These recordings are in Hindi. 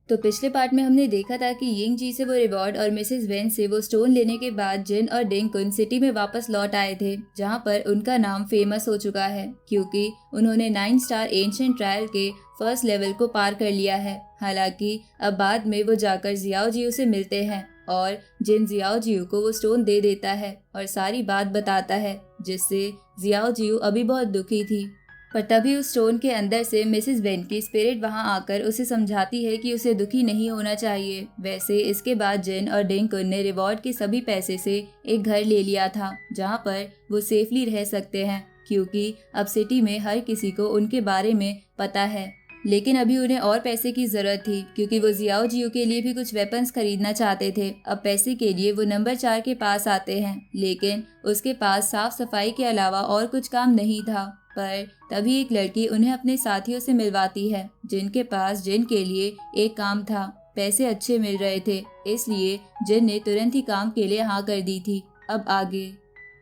तो पिछले पार्ट में हमने देखा था कि यिंग जी से वो रिवॉर्ड और मिसेस वेन से वो स्टोन लेने के बाद जिन और डिंकुन सिटी में वापस लौट आए थे, जहाँ पर उनका नाम फेमस हो चुका है क्योंकि उन्होंने 9 स्टार एंशिएंट ट्रायल के फर्स्ट लेवल को पार कर लिया है। हालांकि अब बाद में वो जाकर जियाओ जियो से मिलते हैं और जिन जियाओ जियो को वो स्टोन दे देता है और सारी बात बताता है, जिससे जियाओ जियो अभी बहुत दुखी थी। पर तभी उस स्टोन के अंदर से मिसेस वेन की स्पिरिट वहां आकर उसे समझाती है कि उसे दुखी नहीं होना चाहिए। वैसे इसके बाद जिन और डिंकुन ने रिवॉर्ड के सभी पैसे से एक घर ले लिया था जहां पर वो सेफली रह सकते हैं क्योंकि अब सिटी में हर किसी को उनके बारे में पता है। लेकिन अभी उन्हें और पैसे की जरूरत थी क्योंकि वो जियाओ जियो के लिए भी कुछ वेपन्स खरीदना चाहते थे। अब पैसे के लिए वो नंबर 4 के पास आते हैं, लेकिन उसके पास साफ सफाई के अलावा और कुछ काम नहीं था। पर तभी एक लड़की उन्हें अपने साथियों से मिलवाती है जिनके पास जिन के लिए एक काम था। पैसे अच्छे मिल रहे थे, इसलिए जिन ने तुरंत ही काम के लिए हाँ कर दी थी। अब आगे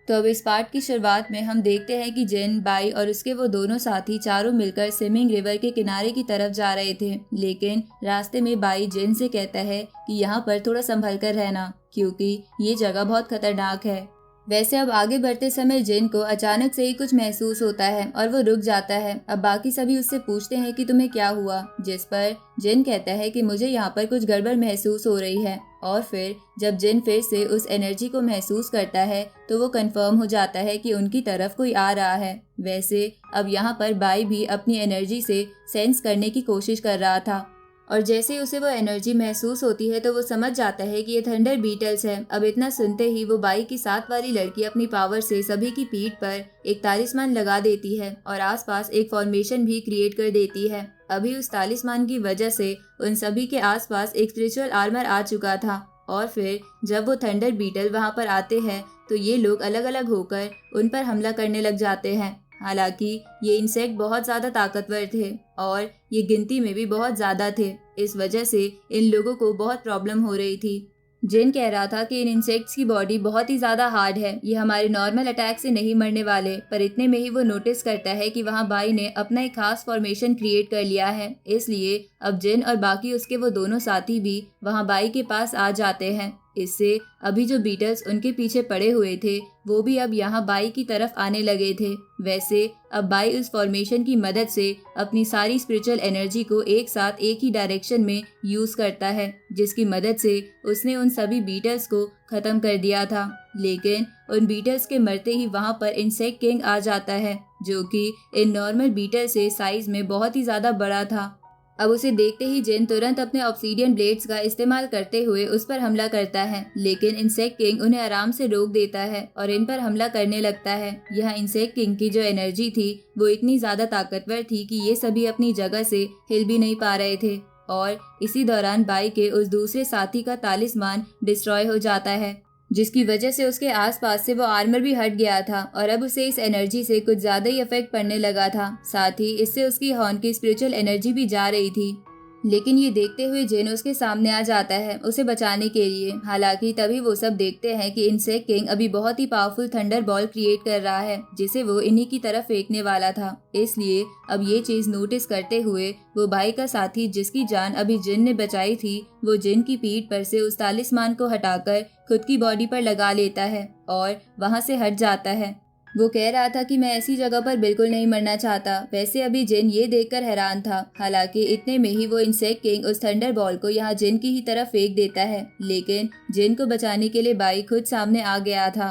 तो अब इस पार्ट की शुरुआत में हम देखते हैं कि जिन, बाई और उसके वो दोनों साथी चारों मिलकर स्विमिंग रिवर के किनारे की तरफ जा रहे थे। लेकिन रास्ते में बाई जिन से कहता है कि यहाँ पर थोड़ा संभल कर रहना क्योंकि ये जगह बहुत खतरनाक है। वैसे अब आगे बढ़ते समय जिन को अचानक से ही कुछ महसूस होता है और वो रुक जाता है। अब बाकी सभी उससे पूछते हैं कि तुम्हें क्या हुआ, जिस पर जिन कहता है कि मुझे यहाँ पर कुछ गड़बड़ महसूस हो रही है। और फिर जब जिन फिर से उस एनर्जी को महसूस करता है तो वो कंफर्म हो जाता है कि उनकी तरफ कोई आ रहा है। वैसे अब यहाँ पर बाई भी अपनी एनर्जी से सेंस करने की कोशिश कर रहा था और जैसे उसे वो एनर्जी महसूस होती है तो वो समझ जाता है कि ये थंडर बीटल्स है। अब इतना सुनते ही वो बाई की साथ वाली लड़की अपनी पावर से सभी की पीठ पर एक तालिस्मान लगा देती है और आसपास एक फॉर्मेशन भी क्रिएट कर देती है। अभी उस तालिस्मान की वजह से उन सभी के आसपास एक स्पिरिचुअल आर्मर आ चुका था और फिर जब वो थंडर बीटल वहां पर आते हैं तो ये लोग अलग अलग होकर उन पर हमला करने लग जाते हैं। हालांकि ये इंसेक्ट बहुत ज़्यादा ताकतवर थे और ये गिनती में भी बहुत ज़्यादा थे, इस वजह से इन लोगों को बहुत प्रॉब्लम हो रही थी। जिन कह रहा था कि इन इंसेक्ट्स की बॉडी बहुत ही ज़्यादा हार्ड है, ये हमारे नॉर्मल अटैक से नहीं मरने वाले। पर इतने में ही वो नोटिस करता है कि वहाँ बाई ने अपना एक खास फॉर्मेशन क्रिएट कर लिया है, इसलिए अब जिन और बाकी उसके वो दोनों साथी भी वहाँ बाई के पास आ जाते हैं। इससे अभी जो बीटल्स उनके पीछे पड़े हुए थे वो भी अब यहाँ बाई की तरफ आने लगे थे। वैसे अब बाई उस फॉर्मेशन की मदद से अपनी सारी स्पिरिचुअल एनर्जी को एक साथ एक ही डायरेक्शन में यूज करता है, जिसकी मदद से उसने उन सभी बीटल्स को खत्म कर दिया था। लेकिन उन बीटल्स के मरते ही वहाँ पर इंसेक्ट किंग आ जाता है जो कि इन नॉर्मल बीटल से साइज में बहुत ही ज्यादा बड़ा था। अब उसे देखते ही जिन तुरंत अपने ऑब्सीडियन ब्लेड्स का इस्तेमाल करते हुए उस पर हमला करता है, लेकिन इंसेक्ट किंग उन्हें आराम से रोक देता है और इन पर हमला करने लगता है। यहाँ इंसेक्ट किंग की जो एनर्जी थी वो इतनी ज्यादा ताकतवर थी कि ये सभी अपनी जगह से हिल भी नहीं पा रहे थे और इसी दौरान बाई के उस दूसरे साथी का तालिस्मान डिस्ट्रॉय हो जाता है, जिसकी वजह से उसके आसपास से वो आर्मर भी हट गया था और अब उसे इस एनर्जी से कुछ ज्यादा ही इफेक्ट पड़ने लगा था। साथ ही इससे उसकी हॉर्न की स्पिरिचुअल एनर्जी भी जा रही थी। लेकिन ये देखते हुए जिन उसके सामने आ जाता है उसे बचाने के लिए। हालांकि तभी वो सब देखते हैं कि इंसेक्ट किंग अभी बहुत ही पावरफुल थंडर बॉल क्रिएट कर रहा है जिसे वो इन्हीं की तरफ फेंकने वाला था। इसलिए अब ये चीज नोटिस करते हुए वो भाई का साथी जिसकी जान अभी जिन ने बचाई थी वो जिन की पीठ पर से उस तालिस्मान को हटाकर खुद की बॉडी पर लगा लेता है और वहां से हट जाता है। वो कह रहा था कि मैं ऐसी जगह पर बिल्कुल नहीं मरना चाहता। वैसे अभी जिन ये देखकर हैरान था। हालांकि इतने में ही वो इंसेक्ट किंग उस थंडर बॉल को यहाँ जिन की ही तरफ फेंक देता है, लेकिन जिन को बचाने के लिए बाई खुद सामने आ गया था।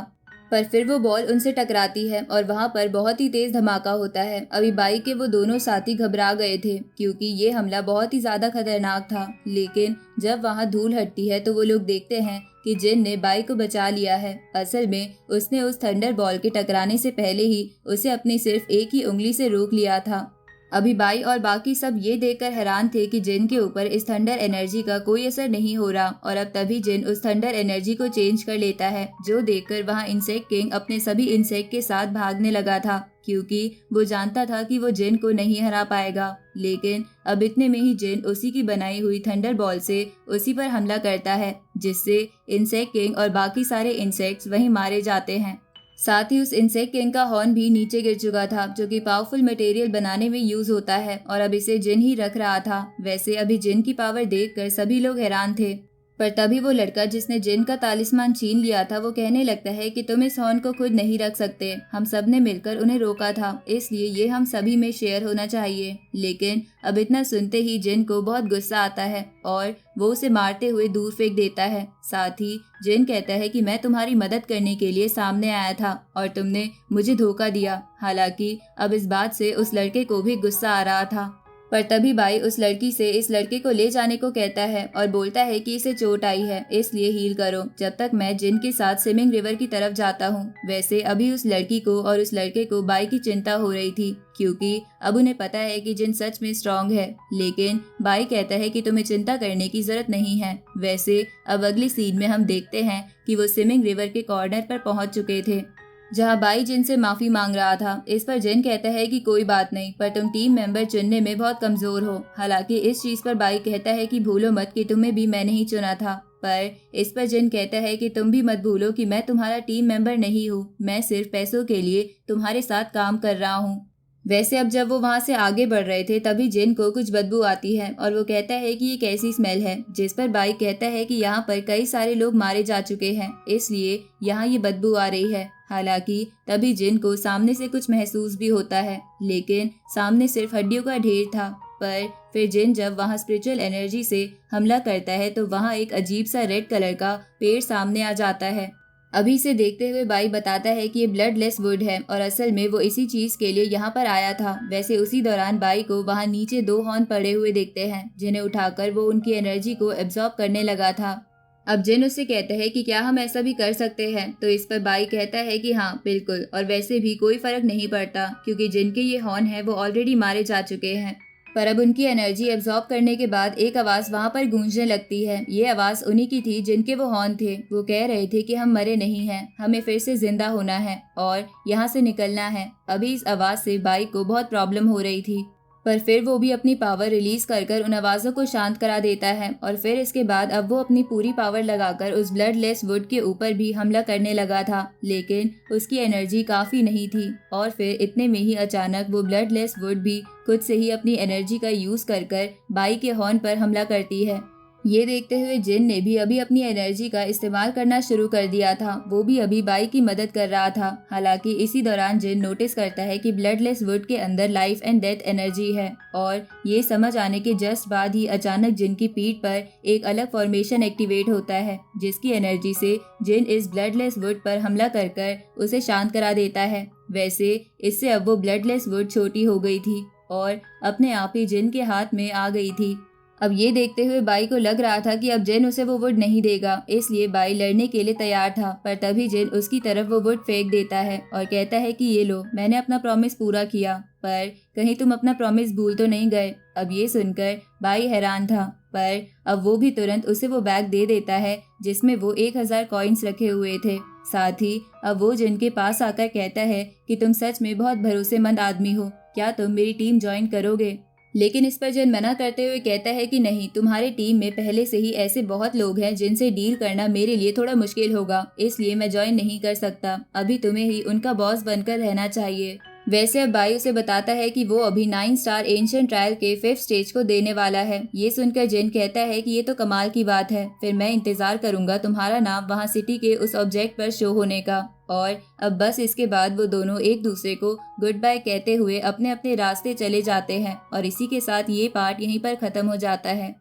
पर फिर वो बॉल उनसे टकराती है और वहाँ पर बहुत ही तेज धमाका होता है। अभी बाई के वो दोनों साथी घबरा गए थे क्योंकि ये हमला बहुत ही ज्यादा खतरनाक था। लेकिन जब वहाँ धूल हटती है तो वो लोग देखते हैं कि जिन ने बाई को बचा लिया है। असल में उसने उस थंडर बॉल के टकराने से पहले ही उसे अपनी सिर्फ एक ही उंगली से रोक लिया था। अभी बाई और बाकी सब ये देखकर हैरान थे कि जिन के ऊपर इस थंडर एनर्जी का कोई असर नहीं हो रहा और अब तभी जिन उस थंडर एनर्जी को चेंज कर लेता है, जो देखकर वहाँ इंसेक्ट किंग अपने सभी इंसेक्ट के साथ भागने लगा था क्योंकि वो जानता था कि वो जिन को नहीं हरा पाएगा। लेकिन अब इतने में ही जिन उसी की बनाई हुई थंडर बॉल से उसी पर हमला करता है, जिससे इंसेक्ट किंग और बाकी सारे इंसेक्ट्स वहीं मारे जाते हैं। साथ ही उस इंसेक्ट किंग का हॉर्न भी नीचे गिर चुका था, जो कि पावरफुल मटेरियल बनाने में यूज होता है और अब इसे जिन ही रख रहा था। वैसे अभी जिन की पावर देखकर सभी लोग हैरान थे, पर तभी वो लड़का जिसने जिन का तालिस्मान छीन लिया था वो कहने लगता है कि तुम इस हॉर्न को खुद नहीं रख सकते, हम सब ने मिलकर उन्हें रोका था, इसलिए ये हम सभी में शेयर होना चाहिए। लेकिन अब इतना सुनते ही जिन को बहुत गुस्सा आता है और वो उसे मारते हुए दूर फेंक देता है। साथ ही जिन कहता है कि मैं तुम्हारी मदद करने के लिए सामने आया था और तुमने मुझे धोखा दिया। हालांकि अब इस बात से उस लड़के को भी गुस्सा आ रहा था, पर तभी बाई उस लड़की से इस लड़के को ले जाने को कहता है और बोलता है कि इसे चोट आई है, इसलिए हील करो जब तक मैं जिन के साथ स्विमिंग रिवर की तरफ जाता हूँ। वैसे अभी उस लड़की को और उस लड़के को बाई की चिंता हो रही थी, क्योंकि अब उन्हें पता है कि जिन सच में स्ट्रांग है। लेकिन बाई कहता है कि तुम्हें चिंता करने की जरूरत नहीं है। वैसे अब अगली सीन में हम देखते हैं कि वो स्विमिंग रिवर के कॉर्नर पर पहुंच चुके थे, जहां बाई जिन से माफी मांग रहा था। इस पर जिन कहता है कि कोई बात नहीं, पर तुम टीम मेंबर चुनने में बहुत कमजोर हो। हालांकि इस चीज पर बाई कहता है कि भूलो मत कि तुम्हें भी मैंने ही चुना था। पर इस पर जिन कहता है कि तुम भी मत भूलो कि मैं तुम्हारा टीम मेंबर नहीं हूँ, मैं सिर्फ पैसों के लिए तुम्हारे साथ काम कर रहा हूँ। वैसे अब जब वो वहां से आगे बढ़ रहे थे तभी जिन को कुछ बदबू आती है और वो कहता है कि ये कैसी स्मेल है, जिस पर बाई कहता है कि यहाँ पर कई सारे लोग मारे जा चुके हैं, इसलिए यहाँ ये बदबू आ रही है। हालांकि तभी जिन को सामने से कुछ महसूस भी होता है, लेकिन सामने सिर्फ हड्डियों का ढेर था। पर फिर जिन जब वहाँ स्पिरिचुअल एनर्जी से हमला करता है तो वहाँ एक अजीब सा रेड कलर का पेड़ सामने आ जाता है। अभी से देखते हुए बाई बताता है कि ये ब्लडलेस वुड है और असल में वो इसी चीज के लिए यहाँ पर आया था। वैसे उसी दौरान बाई को वहाँ नीचे 2 हॉर्न पड़े हुए देखते हैं, जिन्हें उठाकर वो उनकी एनर्जी को एब्जॉर्ब करने लगा था। अब जिन उससे कहते हैं कि क्या हम ऐसा भी कर सकते हैं, तो इस पर बाई कहता है कि हाँ बिल्कुल, और वैसे भी कोई फर्क नहीं पड़ता क्योंकि जिनके ये हॉर्न है वो ऑलरेडी मारे जा चुके हैं। पर अब उनकी एनर्जी एब्जॉर्ब करने के बाद एक आवाज वहां पर गूंजने लगती है। ये आवाज उन्हीं की थी जिनके वो हॉर्न थे। वो कह रहे थे कि हम मरे नहीं हैं, हमें फिर से जिंदा होना है और यहाँ से निकलना है। अभी इस आवाज से बाई को बहुत प्रॉब्लम हो रही थी, पर फिर वो भी अपनी पावर रिलीज कर उन आवाज़ों को शांत करा देता है और फिर इसके बाद अब वो अपनी पूरी पावर लगाकर उस ब्लडलेस वुड के ऊपर भी हमला करने लगा था। लेकिन उसकी एनर्जी काफ़ी नहीं थी और फिर इतने में ही अचानक वो ब्लडलेस वुड भी खुद से ही अपनी एनर्जी का यूज़ कर बाई के हॉर्न पर हमला करती है। ये देखते हुए जिन ने भी अभी अपनी एनर्जी का इस्तेमाल करना शुरू कर दिया था। वो भी अभी बाई की मदद कर रहा था। हालांकि इसी दौरान जिन नोटिस करता है कि ब्लडलेस वुड के अंदर लाइफ एंड डेथ एनर्जी है और ये समझ आने के जस्ट बाद ही अचानक जिन की पीठ पर एक अलग फॉर्मेशन एक्टिवेट होता है, जिसकी एनर्जी से जिन इस ब्लडलेस वुड पर हमला कर उसे शांत करा देता है। वैसे इससे अब वो ब्लडलेस वुड छोटी हो गई थी और अपने आप ही जिन के हाथ में आ गई थी। अब ये देखते हुए बाई को लग रहा था कि अब जिन उसे वो वुड नहीं देगा, इसलिए बाई लड़ने के लिए तैयार था। पर तभी जिन उसकी तरफ वो वुड फेंक देता है और कहता है कि ये लो, मैंने अपना प्रॉमिस पूरा किया, पर कहीं तुम अपना प्रॉमिस भूल तो नहीं गए। अब ये सुनकर बाई हैरान था, पर अब वो भी तुरंत उसे वो बैग दे देता है जिसमें वो 1000 कॉइन्स रखे हुए थे। साथ ही अब वो जिन के पास आकर कहता है कि तुम सच में बहुत भरोसेमंद आदमी हो, क्या तुम मेरी टीम ज्वाइन करोगे? लेकिन इस पर जिन मना करते हुए कहता है कि नहीं, तुम्हारी टीम में पहले से ही ऐसे बहुत लोग हैं जिनसे डील करना मेरे लिए थोड़ा मुश्किल होगा, इसलिए मैं ज्वाइन नहीं कर सकता। अभी तुम्हें ही उनका बॉस बनकर रहना चाहिए। वैसे अब बाई उसे बताता है कि वो अभी 9 स्टार एंशिएंट ट्रायल के 5th स्टेज को देने वाला है। ये सुनकर जिन कहता है कि ये तो कमाल की बात है, फिर मैं इंतजार करूंगा तुम्हारा नाम वहाँ सिटी के उस ऑब्जेक्ट पर शो होने का। और अब बस इसके बाद वो दोनों एक दूसरे को गुड बाय कहते हुए अपने अपने रास्ते चले जाते हैं और इसी के साथ ये पार्ट यहीं पर खत्म हो जाता है।